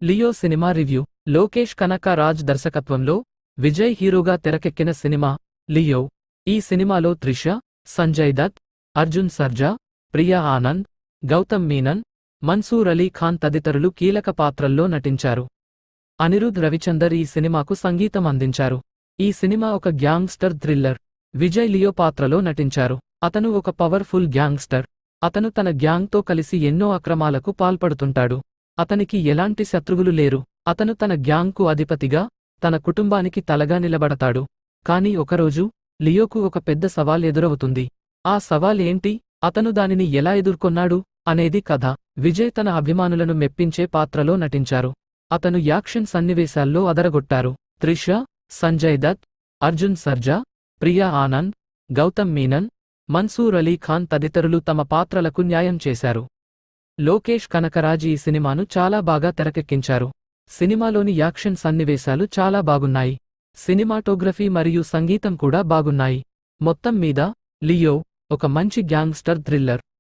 Leo cinema review. Lokesh Kanagaraj దర్శకత్వంలో విజయ్ హీరోగా తెరకెక్కిన సినిమా లియో. ఈ సినిమాలో త్రిష, సంజయ్ దత్, అర్జున్ సర్జా, ప్రియా ఆనంద్, గౌతమ్ మీనన్, మన్సూర్ అలీ ఖాన్ తదితరులు కీలక పాత్రల్లో నటించారు. అనిరుద్ రవిచందర్ ఈ సినిమాకు సంగీతం అందించారు. ఈ సినిమా ఒక గ్యాంగ్స్టర్ థ్రిల్లర్. విజయ్ లియో పాత్రలో నటించారు. అతను ఒక పవర్ఫుల్ గ్యాంగ్స్టర్. అతను తన గ్యాంగ్తో కలిసి ఎన్నో అక్రమాలకు పాల్పడుతుంటాడు. అతనికి ఎలాంటి శత్రువులు లేరు. అతను తన గ్యాంగ్కు అధిపతిగా, తన కుటుంబానికి తలగా నిలబడతాడు. కానీ ఒకరోజు లియోకు ఒక పెద్ద సవాల్ ఎదురవుతుంది. ఆ సవాల్ ఏంటి, అతను దానిని ఎలా ఎదుర్కొన్నాడు అనేది కథ. విజయ్ తన అభిమానులను మెప్పించే పాత్రలో నటించారు. అతను యాక్షన్ సన్నివేశాల్లో అదరగొట్టారు. త్రిష, సంజయ్ దత్, అర్జున్ సర్జా, ప్రియా ఆనంద్, గౌతమ్ మీనన్, మన్సూర్ అలీ ఖాన్ తదితరులు తమ పాత్రలకు న్యాయం చేశారు. లోకేష్ కనకరాజ్ ఈ సినిమాను చాలా బాగా తెరకెక్కించారు. సినిమాలోని యాక్షన్ సన్నివేశాలు చాలా బాగున్నాయి. సినిమాటోగ్రఫీ మరియు సంగీతం కూడా బాగున్నాయి. మొత్తం మీద లియో ఒక మంచి గ్యాంగ్స్టర్ థ్రిల్లర్.